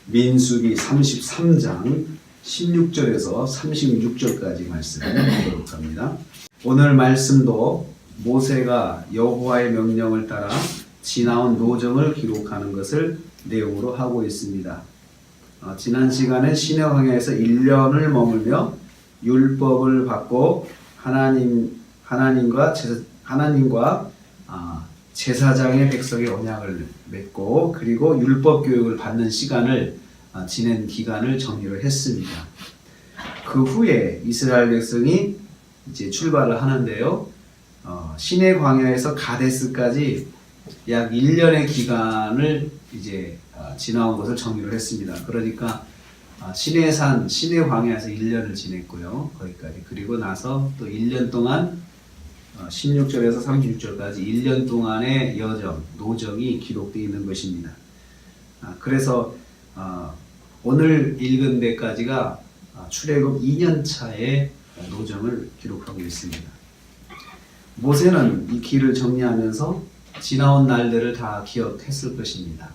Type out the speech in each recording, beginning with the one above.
민수기 33장 16절에서 36절까지 말씀을 보도록 합니다. 오늘 말씀도 모세가 여호와의 명령을 따라 지나온 노정을 기록하는 것을 내용으로 하고 있습니다. 지난 시간에 시내 광야에서 1년을 머물며 율법을 받고 하나님과 제사장의 백성의 언약을 맺고 그리고 율법 교육을 받는 시간을 지낸 기간을 정리를 했습니다. 그 후에 이스라엘 백성이 이제 출발을 하는데요. 시내 광야에서 가데스까지 약 1년의 기간을 이제 지나온 것을 정리를 했습니다. 그러니까 시내산, 시내 광야에서 1년을 지냈고요. 거기까지. 그리고 나서 또 1년 동안 16절에서 36절까지 1년 동안의 여정, 노정이 기록되어 있는 것입니다. 그래서 오늘 읽은 데까지가 출애굽 2년 차의 노정을 기록하고 있습니다. 모세는 이 길을 정리하면서 지나온 날들을 다 기억했을 것입니다.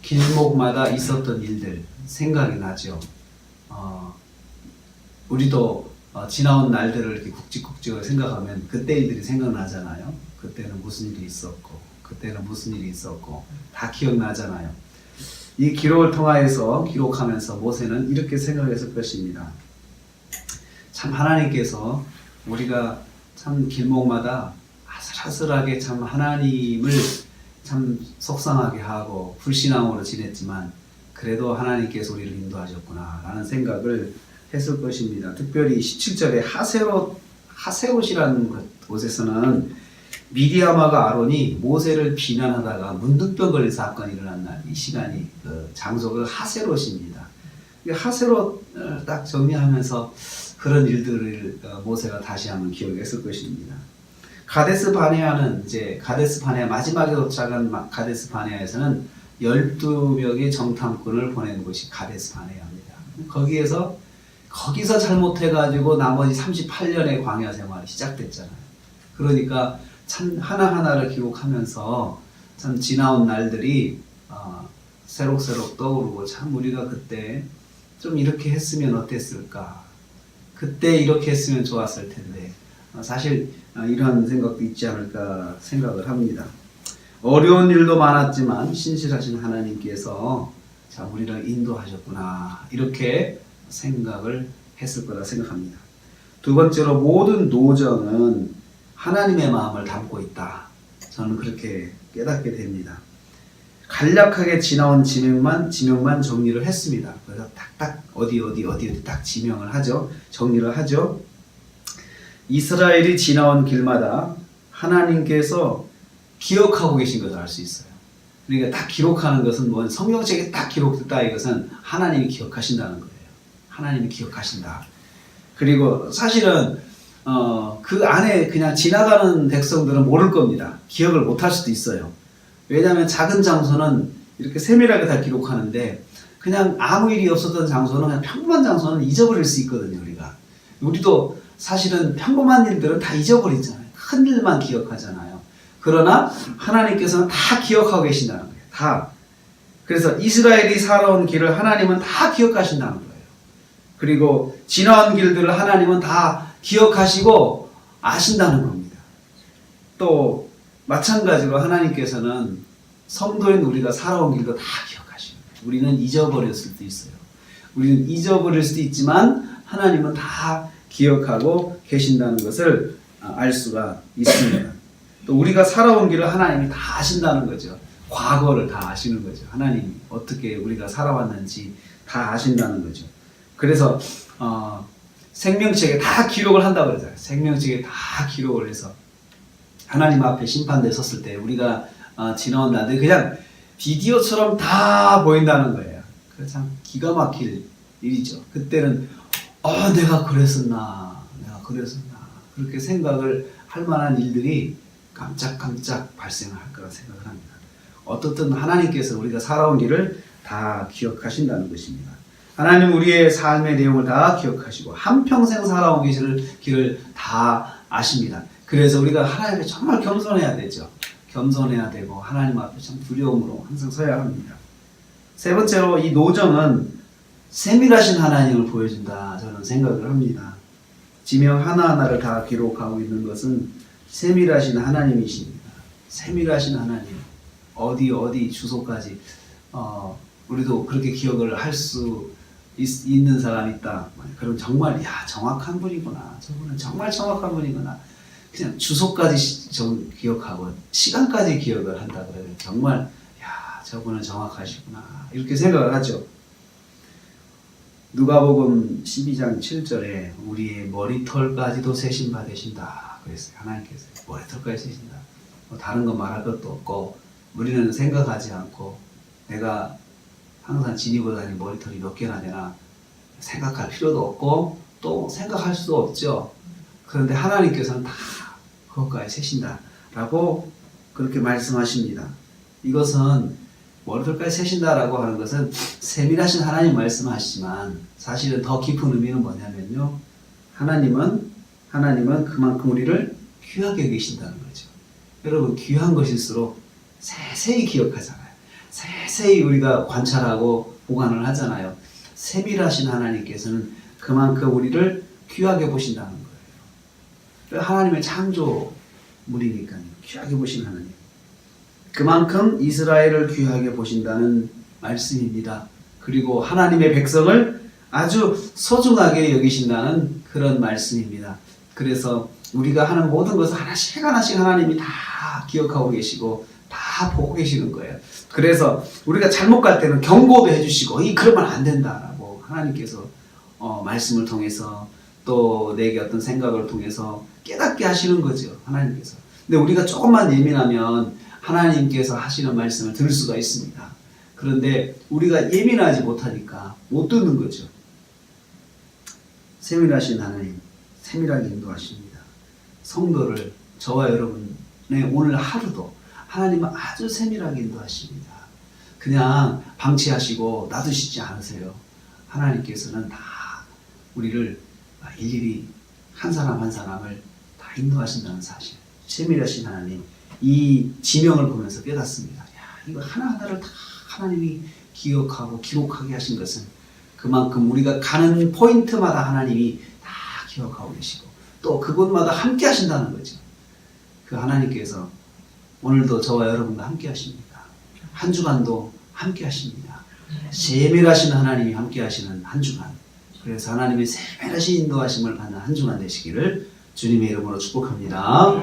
길목마다 있었던 일들 생각이 나죠. 우리도 지나온 날들을 이렇게 굵직굵직하게 생각하면 그때 일들이 생각나잖아요. 그때는 무슨 일이 있었고, 그때는 무슨 일이 있었고, 다 기억나잖아요. 이 기록을 통하여서 기록하면서 모세는 이렇게 생각했을 것입니다. 참 하나님께서 우리가 참 길목마다 아슬아슬하게 참 하나님을 참 속상하게 하고 불신앙으로 지냈지만 그래도 하나님께서 우리를 인도하셨구나 라는 생각을 했을 것입니다. 특별히 17절에 하세롯이라는 곳에서는 미디야마가 아론이 모세를 비난하다가 문득병 걸린 사건이 일어난 날, 이 시간이 그 장소가 하세롯입니다. 하세롯 딱 정리하면서 그런 일들을 모세가 다시 한번 기억했을 것입니다. 가데스 바네아는 이제 가데스 바네아 마지막에 도착한 가데스 바네아에서는 12명의 정탐꾼을 보낸 곳이 가데스 바네아입니다. 거기서 잘못해가지고 나머지 38년의 광야 생활이 시작됐잖아요. 그러니까 참 하나하나를 기록하면서 참 지나온 날들이 새록새록 떠오르고 참 우리가 그때 좀 이렇게 했으면 어땠을까? 그때 이렇게 했으면 좋았을 텐데 사실 이런 생각도 있지 않을까 생각을 합니다. 어려운 일도 많았지만 신실하신 하나님께서 참 우리를 인도하셨구나 이렇게 생각을 했을 거라 생각합니다. 두 번째로 모든 노정은 하나님의 마음을 담고 있다. 저는 그렇게 깨닫게 됩니다. 간략하게 지나온 지명만 정리를 했습니다. 그래서 딱딱 어디 딱 지명을 하죠. 정리를 하죠. 이스라엘이 지나온 길마다 하나님께서 기억하고 계신 것을 알 수 있어요. 그러니까 딱 기록하는 것은 뭐 성경책에 딱 기록됐다 이것은 하나님이 기억하신다는 거예요. 하나님이 기억하신다. 그리고 사실은 그 안에 그냥 지나가는 백성들은 모를 겁니다. 기억을 못할 수도 있어요. 왜냐하면 작은 장소는 이렇게 세밀하게 다 기록하는데 그냥 아무 일이 없었던 장소는 그냥 평범한 장소는 잊어버릴 수 있거든요. 우리도 사실은 평범한 일들은 다 잊어버리잖아요. 큰 일만 기억하잖아요. 그러나 하나님께서는 다 기억하고 계신다는 거예요. 다. 그래서 이스라엘이 살아온 길을 하나님은 다 기억하신다는 거예요. 그리고 지나온 길들을 하나님은 다 기억하시고 아신다는 겁니다. 또 마찬가지로 하나님께서는 성도인 우리가 살아온 길도 다 기억하십니다. 우리는 잊어버릴 수도 있어요. 우리는 잊어버릴 수도 있지만 하나님은 다 기억하고 계신다는 것을 알 수가 있습니다. 또 우리가 살아온 길을 하나님이 다 아신다는 거죠. 과거를 다 아시는 거죠. 하나님이 어떻게 우리가 살아왔는지 다 아신다는 거죠. 그래서 생명책에 다 기록을 한다고 그러잖아요. 생명책에 다 기록을 해서 하나님 앞에 심판대에 섰을 때 우리가 지나온 날들 그냥 비디오처럼 다 보인다는 거예요. 그래서 참 기가 막힐 일이죠. 그때는 내가 그랬었나 그렇게 생각을 할 만한 일들이 깜짝깜짝 발생할 거라 생각을 합니다. 어떻든 하나님께서 우리가 살아온 길을 다 기억하신다는 것입니다. 하나님 우리의 삶의 내용을 다 기억하시고 한평생 살아온 길을 다 아십니다. 그래서 우리가 하나님께 정말 겸손해야 되죠. 겸손해야 되고 하나님 앞에 참 두려움으로 항상 서야 합니다. 세 번째로 이 노정은 세밀하신 하나님을 보여준다, 저는 생각을 합니다. 지명 하나하나를 다 기록하고 있는 것은 세밀하신 하나님이십니다. 세밀하신 하나님, 어디 주소까지 우리도 그렇게 기억을 할 수 있는 사람이 있다. 그럼 정말 정확한 분이구나, 저분은 정말 정확한 분이구나. 그냥 주소까지 기억하고 시간까지 기억을 한다 그러면 정말 저분은 정확하시구나, 이렇게 생각을 하죠. 누가복음 12장 7절에 우리의 머리털까지도 세신 바 되신다 그랬어요. 하나님께서 머리털까지 세신다. 다른 거 말할 것도 없고, 우리는 생각하지 않고 내가 항상 지니고 다니는 머리털이 몇 개나 되나 생각할 필요도 없고 또 생각할 수도 없죠. 그런데 하나님께서는 다 그것까지 세신다 라고 그렇게 말씀하십니다. 이것은 머리털까지 세신다라고 하는 것은 세밀하신 하나님 말씀하시지만, 사실은 더 깊은 의미는 뭐냐면요, 하나님은 그만큼 우리를 귀하게 여기신다는 거죠. 여러분, 귀한 것일수록 세세히 기억하잖아요. 세세히 우리가 관찰하고 보관을 하잖아요. 세밀하신 하나님께서는 그만큼 우리를 귀하게 보신다는 거예요. 하나님의 창조물이니까요. 귀하게 보신 하나님. 그만큼 이스라엘을 귀하게 보신다는 말씀입니다. 그리고 하나님의 백성을 아주 소중하게 여기신다는 그런 말씀입니다. 그래서 우리가 하는 모든 것을 하나씩 하나님이 다 기억하고 계시고 다 보고 계시는 거예요. 그래서 우리가 잘못 갈 때는 경고도 해주시고 그러면 안 된다라고 하나님께서 말씀을 통해서 또 내게 어떤 생각을 통해서 깨닫게 하시는 거죠. 하나님께서. 근데 우리가 조금만 예민하면 하나님께서 하시는 말씀을 들을 수가 있습니다. 그런데 우리가 예민하지 못하니까 못 듣는 거죠. 세밀하신 하나님, 세밀하게 인도하십니다. 성도를, 저와 여러분의 오늘 하루도 하나님은 아주 세밀하게 인도하십니다. 그냥 방치하시고 놔두시지 않으세요. 하나님께서는 다 우리를 일일이 한 사람 한 사람을 다 인도하신다는 사실. 세밀하신 하나님, 이 지명을 보면서 깨닫습니다. 이거 하나하나를 다 하나님이 기억하고 기록하게 하신 것은 그만큼 우리가 가는 포인트마다 하나님이 다 기억하고 계시고 또 그곳마다 함께 하신다는 거죠. 그 하나님께서 오늘도 저와 여러분과 함께 하십니다. 한 주간도 함께 하십니다. 세밀하신 하나님이 함께 하시는 한 주간, 그래서 하나님의 세밀하신 인도하심을 받는 한 주간 되시기를 주님의 이름으로 축복합니다.